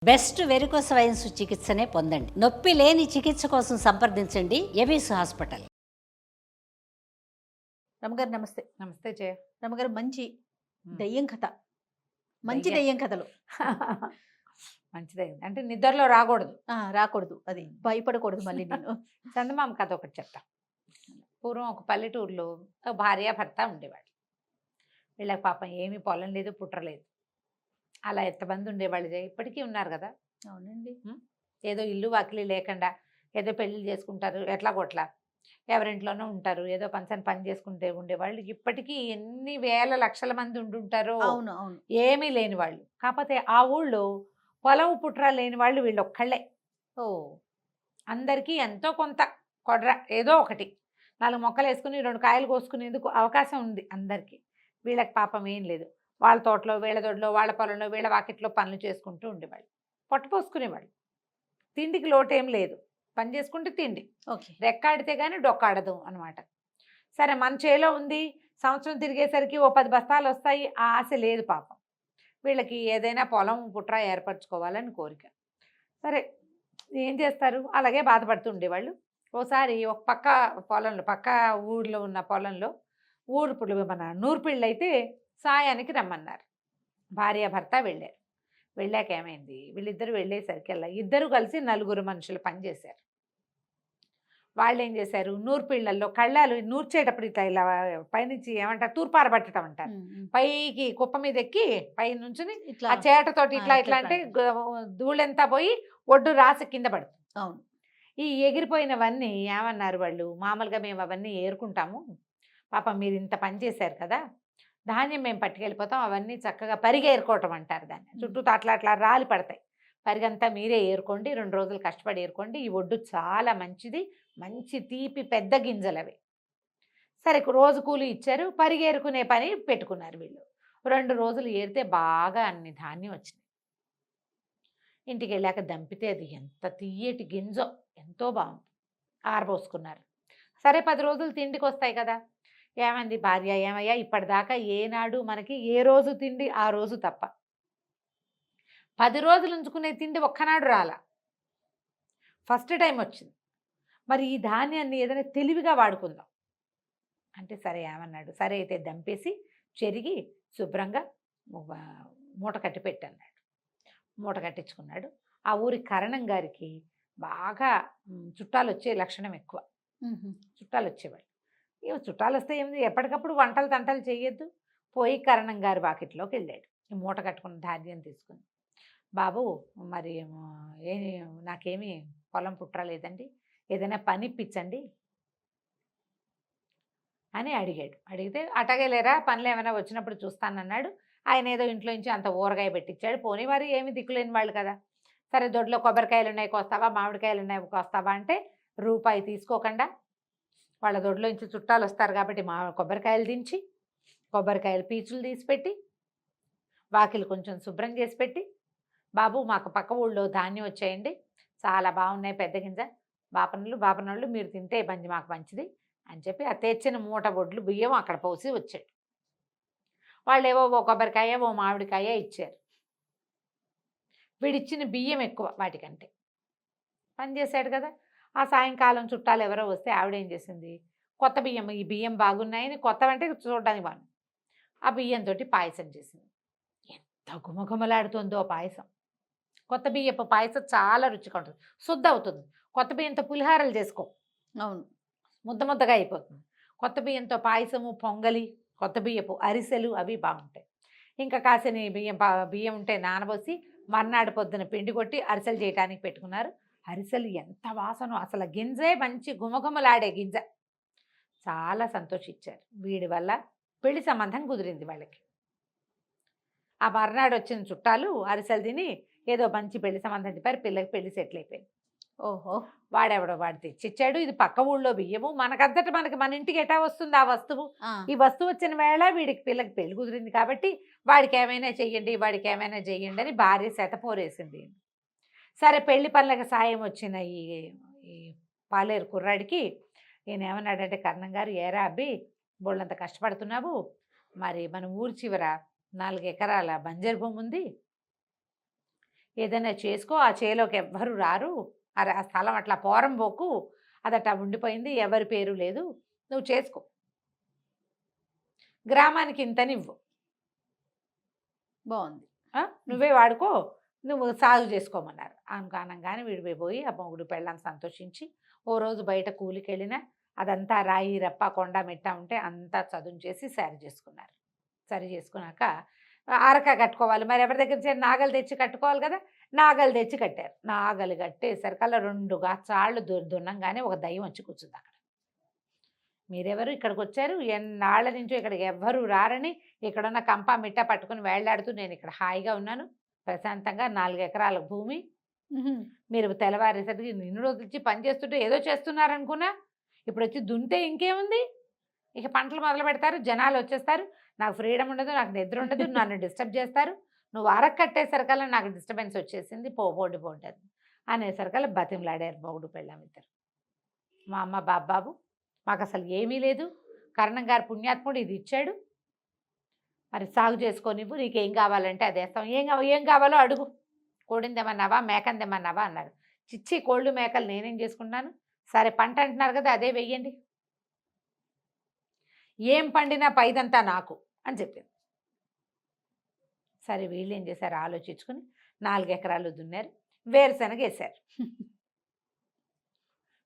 Best varicose veins చికిత్సనే పొందండి. నొప్పి లేని చికిత్స కోసం సంప్రదించండి ఎవిస్ హాస్పిటల్. రమగారు నమస్తే. నమస్తే జయ. రమగారు మంచి దయ్యం కథ, మంచి దయ్యం కథలు. మంచిదే అంటే నిద్రలో రాకూడదు, రాకూడదు, అది భయపడకూడదు. మళ్ళీ నేను చందమామ కథ ఒకటి చెప్తా. పూర్వం ఒక పల్లెటూరులో ఒక భార్య భర్త ఉండేవాళ్ళు. వీళ్ళకి పాపం ఏమీ పొలం లేదు, పుట్టలేదు. అలా ఎంతమంది ఉండేవాళ్ళు జయ, ఇప్పటికీ ఉన్నారు కదా. అవునండి. ఏదో ఇల్లు వాకిలి లేకుండా ఏదో పెళ్ళిళ్ళు చేసుకుంటారు, ఎట్లా కొట్లా ఎవరింట్లోనూ ఉంటారు, ఏదో పని చేసుకుంటే ఉండేవాళ్ళు. ఇప్పటికీ ఎన్ని వేల లక్షల మంది ఉండుంటారో. అవును అవును. ఏమీ లేని వాళ్ళు. కాకపోతే ఆ ఊళ్ళో పొలం పుట్ర లేని వాళ్ళు వీళ్ళు ఒక్కళ్ళే. ఓ, అందరికీ ఎంతో కొంత కొడ్ర ఏదో ఒకటి 4 మొక్కలు వేసుకుని 2 కాయలు కోసుకునేందుకు అవకాశం ఉంది అందరికీ. వీళ్ళకి పాపం ఏం లేదు. వాళ్ళ తోటలో, వీళ్ళ దొడ్లో, వాళ్ళ పొలంలో, వీళ్ళ వాకిట్లో పనులు చేసుకుంటూ ఉండేవాళ్ళు. పొట్టపోసుకునేవాళ్ళు. తిండికి లోటేం లేదు, పని చేసుకుంటే తిండి. ఓకే. రెక్కాడితే కానీ డొక్కాడదు అనమాట. సరే, మన చేలో ఉంది, సంవత్సరం తిరిగేసరికి ఓ 10 బస్తాలు వస్తాయి, ఆ ఆశ లేదు పాపం వీళ్ళకి. ఏదైనా పొలం పుట్ర ఏర్పరచుకోవాలని కోరిక. సరే, ఏం చేస్తారు, అలాగే బాధపడుతూ ఉండేవాళ్ళు. ఓసారి ఒక పక్క పొలంలో, పక్క ఊళ్ళో ఉన్న పొలంలో మన నూర్పిళ్ళు అయితే సాయానికి రమ్మన్నారు. భార్య భర్త వెళ్ళారు. వెళ్ళాక ఏమైంది, వీళ్ళిద్దరు వెళ్ళేసరికల్లా ఇద్దరు కలిసి 4 మనుషులు పనిచేశారు. వాళ్ళు ఏం చేశారు, నూర్పిళ్లల్లో కళ్ళాలు నూర్చేటప్పుడు ఇట్లా ఇలా పైనుంచి ఏమంటారు, తూర్పారబట్టడం అంటారు. పైకి కుప్ప మీద ఎక్కి పై నుంచుని ఆ చేటతోటి ఇట్లా ఇట్లా అంటే ధూళెంతా పోయి ఒడ్డు రాసి కింద పడుతుంది. అవును. ఈ ఎగిరిపోయినవన్నీ ఏమన్నారు వాళ్ళు, మామూలుగా మేము అవన్నీ ఏరుకుంటాము, పాపం మీరు ఇంత పని చేశారు కదా, ధాన్యం మేము పట్టుకెళ్ళిపోతాం, అవన్నీ చక్కగా పరిగ ఏరుకోవటం అంటారు దాన్ని. చుట్టూ అట్లా అట్లా రాలి పడతాయి, పరిగంతా మీరే ఏరుకోండి, 2 రోజులు కష్టపడి ఏరుకోండి, ఈ ఒడ్డు చాలా మంచిది, మంచి తీపి పెద్ద గింజలు అవి. సరే, రోజు కూలి ఇచ్చారు, పరిగేరుకునే పని పెట్టుకున్నారు వీళ్ళు. 2 రోజులు ఏరితే బాగా అన్ని ధాన్యం వచ్చింది. ఇంటికి వెళ్ళాక దంపితే అది ఎంత తీయటి గింజో, ఎంతో బాగుంది. ఆరబోసుకున్నారు. సరే, 10 రోజులు తిండికి వస్తాయి కదా. ఏమంది భార్య, ఏమయ్యా ఇప్పటిదాకా ఏనాడు మనకి ఏ రోజు తిండి ఆ రోజు తప్ప, 10 రోజులు ఉంచుకునే తిండి ఒక్కనాడు రాలా, ఫస్ట్ టైం వచ్చింది. మరి ఈ ధాన్యాన్ని ఏదైనా తెలివిగా వాడుకుందాం అంటే, సరే ఏమన్నాడు, సరే అయితే దంపేసి చెరిగి శుభ్రంగా మూట కట్టి పెట్టన్నాడు. మూట కట్టించుకున్నాడు. ఆ ఊరి కరణం గారికి బాగా చుట్టాలు వచ్చే లక్షణం ఎక్కువ. చుట్టాలు వచ్చేవాళ్ళు. ఇవి చుట్టాలు వస్తే ఏమిటి, ఎప్పటికప్పుడు వంటలు తంటలు చేయొద్దు. పోయి కరణం గారి వాకిట్లోకి వెళ్ళాడు, ఈ మూట కట్టుకున్న ధాన్యం తీసుకుని. బాబు, మరి నాకేమీ పొలం పుట్టలేదండి, ఏదైనా పని ఇప్పించండి అని అడిగాడు. అడిగితే, అటగే లేరా, పనులు ఏమైనా వచ్చినప్పుడు చూస్తానన్నాడు. ఆయన ఏదో ఇంట్లో నుంచి అంత ఊరగాయ పెట్టించాడు. పోనీ వారు ఏమి దిక్కులేని వాళ్ళు కదా. సరే, దొడ్లో కొబ్బరికాయలు ఉన్నాయి కోస్తావా, మామిడికాయలు ఉన్నాయి కోస్తావా అంటే, రూపాయి తీసుకోకుండా వాళ్ళ దొడ్లోంచి చుట్టాలు వస్తారు కాబట్టి కొబ్బరికాయలు దించి, కొబ్బరికాయలు పీచులు తీసిపెట్టి, వాకిలు కొంచెం శుభ్రం చేసి పెట్టి, బాబు మాకు పక్క ఊళ్ళో ధాన్యం వచ్చాయండి, చాలా బాగున్నాయి, పెద్ద గింజ, బాపనోళ్ళు మీరు తింటే మాకు మంచిది అని చెప్పి ఆ తెచ్చిన మూట ఒడ్లు బియ్యం అక్కడ పోసి వచ్చాడు. వాళ్ళు ఏవో ఓ కొబ్బరికాయ ఓ మామిడికాయ ఇచ్చారు. వీడిచ్చిన బియ్యం ఎక్కువ వాటికంటే. పని చేశాడు కదా. ఆ సాయంకాలం చుట్టాలు ఎవరో వస్తే ఆవిడేం చేసింది, కొత్త బియ్యం, ఈ బియ్యం బాగున్నాయని, కొత్తవంటే చూడడానికి బాగుంది, ఆ బియ్యంతో పాయసం చేసింది. ఎంత గుమగుమలాడుతుందో పాయసం. కొత్త బియ్యపు పాయసం చాలా రుచిగా ఉంటుంది, శుద్ధ అవుతుంది. కొత్త బియ్యంతో పులిహారలు చేసుకో, అవును, ముద్ద ముద్దగా అయిపోతుంది. కొత్త బియ్యంతో పాయసము, పొంగలి, కొత్త బియ్యపు అరిసెలు అవి బాగుంటాయి. ఇంకా కాసిన బియ్యం ఉంటే నానబోసి మర్నాడు పొద్దున పిండి కొట్టి అరిసెలు చేయడానికి పెట్టుకున్నారు. అరిసెలు ఎంత వాసన, అసలు గింజే మంచి గుమగుమలాడే గింజ. చాలా సంతోషించారు. వీడి వల్ల పెళ్లి సంబంధం కుదిరింది వాళ్ళకి. ఆ మర్నాడు వచ్చిన చుట్టాలు అరిసెలు తిని ఏదో మంచి పెళ్లి సంబంధం చెప్పారు. పిల్లకి పెళ్లి సెటిల్ అయిపోయింది. ఓహో, వాడెవడో వాడు తెచ్చిచ్చాడు. ఇది పక్క ఊళ్ళో బియ్యము, మనకంతట మన ఇంటికి ఎటా వస్తుంది ఆ వస్తువు. ఈ వస్తువు వచ్చిన వేళ పిల్లకి పెళ్లి కుదిరింది కాబట్టి వాడికి ఏమైనా చెయ్యండి, వాడికి ఏమైనా చెయ్యండి అని భార్య శతపోరేసింది. సరే, పెళ్లి పనులకు సాయం వచ్చిన ఈ పాలేరు కుర్రాడికి ఈయన ఏమన్నాడంటే, కర్ణం గారు, ఏరా అబ్బి బోళ్ళంత కష్టపడుతున్నావు, మరి మన ఊరి చివర 4 ఎకరాల బంజరు భూమి ఉంది, ఏదైనా చేసుకో, ఆ చేలోకి ఎవ్వరు రారు, ఆ స్థలం అట్లా పోరం పోకు, అదట్లా ఉండిపోయింది, ఎవరి పేరు లేదు, నువ్వు చేసుకో, గ్రామానికి ఇంతనివ్వు, బాగుంది. నువ్వే వాడుకో, నువ్వు సాగు చేసుకోమన్నారు. అనగానే విడిపోయి ఆ మొగుడు పెళ్ళాం సంతోషించి ఓ రోజు బయట కూలికి వెళ్ళినా అదంతా రాయి రప్ప కొండ మెట్ట ఉంటే అంతా చదును చేసి సరి చేసుకున్నారు. సరి చేసుకున్నాక అరక కట్టుకోవాలి, మరి ఎవరి దగ్గర నుంచి నాగలు తెచ్చి కట్టుకోవాలి కదా, నాగలు తెచ్చి కట్టారు. నాగలు కట్టేసరికల్లా 2 చాళ్ళు దున్నంగానే ఒక దయ్యం వచ్చి కూర్చుంది అక్కడ. మీరెవరు ఇక్కడికి వచ్చారు, ఎన్నాళ్ళ నుంచో ఇక్కడికి ఎవ్వరూ రారని ఇక్కడున్న కంప మిట్ట పట్టుకుని వేళ్లాడుతూ నేను ఇక్కడ హాయిగా ఉన్నాను ప్రశాంతంగా, 4 ఎకరాల భూమి, మీరు తెల్లవారేసరికి నిన్ను వదిలించి పని చేస్తుంటే ఏదో చేస్తున్నారనుకున్నా, ఇప్పుడు వచ్చి దున్నితే ఇంకేముంది, ఇక పంటలు మొదలు పెడతారు, జనాలు వచ్చేస్తారు, నాకు ఫ్రీడమ్ ఉండదు, నాకు నిద్ర ఉండదు, నన్ను డిస్టర్బ్ చేస్తారు, నువ్వు అరకు కట్టేసరికల్లా నాకు డిస్టర్బెన్స్ వచ్చేసింది, పోండి అనేసరికల్లా బతిమలాడారు మొగుడు పెళ్ళాం ఇద్దరు. మా అమ్మ బాబాబు మాకు అసలు ఏమీ లేదు, కరణం గారు పుణ్యాత్ముడు ఇది ఇచ్చాడు, మరి సాగు చేసుకోనివ్వు, నీకేం కావాలంటే అది వేస్తాం, ఏం కావాలో అడుగు, కోడిందేమన్నావా మేకందేమన్నావా అన్నారు. చిచ్చి కోళ్ళు మేకలు నేనేం చేసుకుంటున్నాను, సరే పంట అంటున్నారు కదా అదే వెయ్యండి, ఏం పండినా పైదంతా నాకు అని చెప్పింది. సరే వీళ్ళు ఏం చేశారు ఆలోచించుకుని 4 ఎకరాలు దున్నారు, వేరుశనగ వేశారు.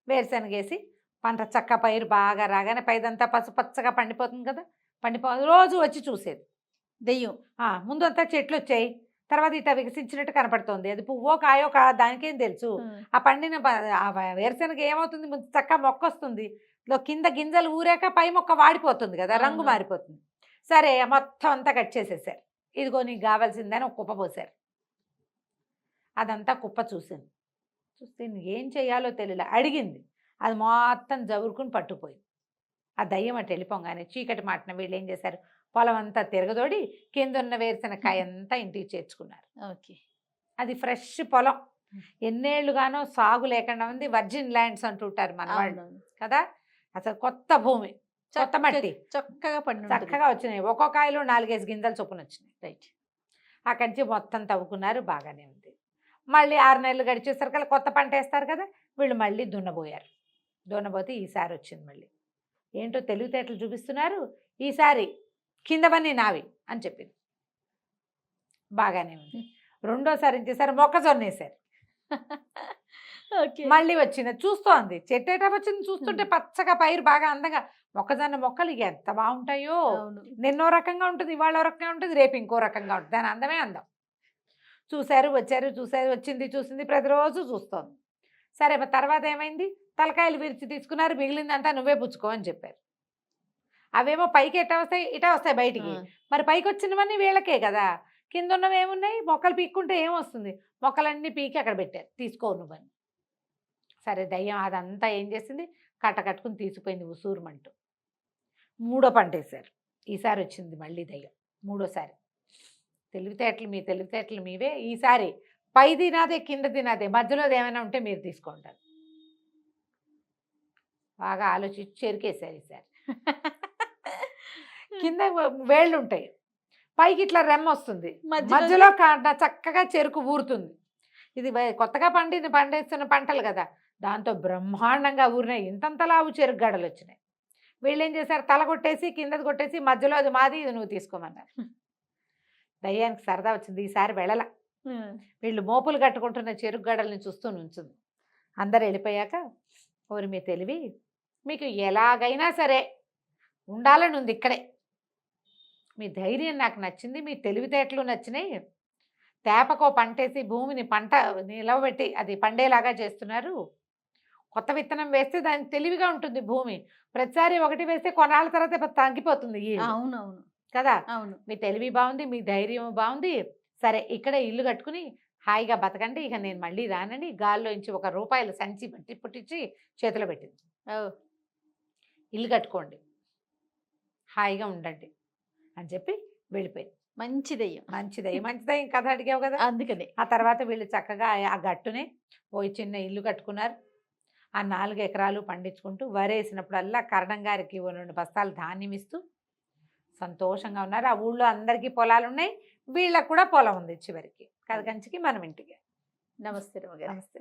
వేరుశనగ వేసి పంట చక్క పైరు బాగా రాగానే పైదంతా పసుపచ్చగా పండిపోతుంది కదా, రోజు వచ్చి చూసేది దెయ్యం. ముందంతా చెట్లు వచ్చాయి, తర్వాత ఇట్లా వికసించినట్టు కనపడుతుంది, అది పువ్వో కాయో దానికేం తెలుసు, ఆ పండిన వేరుశనగ ఏమవుతుంది, ముందు చక్క మొక్క వస్తుంది, కింద గింజలు ఊరాక పై మొక్క వాడిపోతుంది కదా, రంగు మారిపోతుంది. సరే మొత్తం అంతా కట్ చేసేసారు, ఇదిగో నీకు కావాల్సిందని ఒక కుప్ప పోసారు. అదంతా కుప్ప చూసింది, చూస్తే ఏం చేయాలో తెలియలే, అడిగింది, అది మొత్తం జవురుకుని పట్టుపోయింది. ఆ దయ్యం అటు వెళ్ళిపోగానే చీకటి మాటన వీళ్ళు ఏం చేశారు, పొలం అంతా తిరగదోడి కింద ఉన్న వేరుశనగకాయ అంతా ఇంటికి చేర్చుకున్నారు. ఓకే, అది ఫ్రెష్ పొలం, ఎన్నేళ్లుగానో సాగు లేకుండా ఉంది, వర్జిన్ ల్యాండ్స్ అంటుంటారు మన వాళ్ళు కదా, అసలు కొత్త భూమి, కొత్త మట్టి, చక్కగా వచ్చినాయి, ఒక్కో కాయలో 4-5 గింజలు చొప్పున వచ్చినాయి. రైట్, అక్కడి నుంచి మొత్తం తవ్వుకున్నారు, బాగానే ఉంది. మళ్ళీ 6 నెలలు గడిచేసరికి కొత్త పంట వేస్తారు కదా, వీళ్ళు మళ్ళీ దున్నబోయారు. దున్నబోతే ఈసారి వచ్చింది మళ్ళీ, ఏంటో తెలివితేటలు చూపిస్తున్నారు, ఈసారి కిందవన్నీ నావి అని చెప్పింది. బాగానే ఉంది. రెండోసారి ఏం చేశారు, మొక్కజొన్న వేశారు. మళ్ళీ వచ్చింది, చూస్తోంది, చెట్టేటా వచ్చింది, చూస్తుంటే పచ్చగా పైరు బాగా అందంగా, మొక్కజొన్న మొక్కలు ఎంత బాగుంటాయో, నిన్నో రకంగా ఉంటుంది, ఇవాళ రకంగా ఉంటుంది, రేపు ఇంకో రకంగా ఉంటుంది, దాని అందమే అందం. చూశారు, వచ్చారు, చూశారు, వచ్చింది, చూసింది, ప్రతిరోజు చూస్తోంది. సరే తర్వాత ఏమైంది, తలకాయలు విరిచి తీసుకున్నారు, మిగిలిందంతా నువ్వే పుచ్చుకో అని చెప్పారు. అవేమో పైకి ఎట్టా వస్తాయి, ఇటా వస్తాయి బయటికి, మరి పైకి వచ్చినవన్నీ వీళ్ళకే కదా, కింద ఉన్నవి ఏమున్నాయి, మొక్కలు పీక్కుంటే ఏమొస్తుంది, మొక్కలన్నీ పీకి అక్కడ పెట్టారు, తీసుకో నువ్వని. సరే దయ్యం అదంతా ఏం చేసింది, కట్టుకుని తీసుకుపోయింది ఉసూరుమంటూ. 3వ పంట వేశారు, ఈసారి వచ్చింది మళ్ళీ దయ్యం, 3వసారి. తెలివితేటలు మీవే, ఈసారి పైది నాదే కిందది నాదే, మధ్యలో ఏమైనా ఉంటే మీరు తీసుకుంటారు. బాగా ఆలోచించి చెరుకేశారు ఈసారి. కింద వేళ్ళు ఉంటాయి, పైకి ఇట్లా రెమ్మ వస్తుంది, మధ్యలో చక్కగా చెరుకు ఊరుతుంది. ఇది కొత్తగా పండేస్తున్న పంటలు కదా, దాంతో బ్రహ్మాండంగా ఊరినాయి, ఇంతంతలావు చెరుకు గడలు వచ్చినాయి. వీళ్ళు ఏం చేశారు, తల కొట్టేసి కిందది కొట్టేసి మధ్యలో అది మాది, ఇది నువ్వు తీసుకోమన్నారు. దయ్యానికి సరదా వచ్చింది, ఈసారి వెళ్ళల. వీళ్ళు మోపులు కట్టుకుంటున్న చెరుకు గడల్ని చూస్తూ నుంచుంది. అందరు వెళ్ళిపోయాక, ఓరి మీ తెలివి, మీకు ఎలాగైనా సరే ఉండాలని ఉంది ఇక్కడే, మీ ధైర్యం నాకు నచ్చింది, మీ తెలివితేటలు నచ్చినాయి, తేపకో పంటేసి భూమిని పంట నిలవబెట్టి అది పండేలాగా చేస్తున్నారు. కొత్త విత్తనం వేస్తే దానికి తెలివిగా ఉంటుంది భూమి, ప్రతిసారి ఒకటి వేస్తే కొన్నాళ్ళ తర్వాత తగ్గిపోతుంది. అవునవును కదా, అవును, మీ తెలివి బాగుంది, మీ ధైర్యం బాగుంది, సరే ఇక్కడే ఇల్లు కట్టుకుని హాయిగా బతకండి, ఇక నేను మళ్ళీ రానండి. గాల్లోంచి ₹1 సంచి పుట్టించి చేతిలో పెట్టింది, ఇల్లు కట్టుకోండి, హాయిగా ఉండండి అని చెప్పి వెళ్ళిపోయింది. మంచిదయ్యం కథ అడిగావు కదా, అందుకని. ఆ తర్వాత వీళ్ళు చక్కగా ఆ గట్టునే ఓ చిన్న ఇల్లు కట్టుకున్నారు. ఆ 4 ఎకరాలు పండించుకుంటూ వరేసినప్పుడల్లా కరణం గారికి 2 బస్తాలు ధాన్యం ఇస్తూ సంతోషంగా ఉన్నారు. ఆ ఊళ్ళో అందరికీ పొలాలు ఉన్నాయి, వీళ్ళకు కూడా పొలం ఉంది చివరికి, కథ కంచికి మనం ఇంటికి. నమస్తే రమగారు. నమస్తే.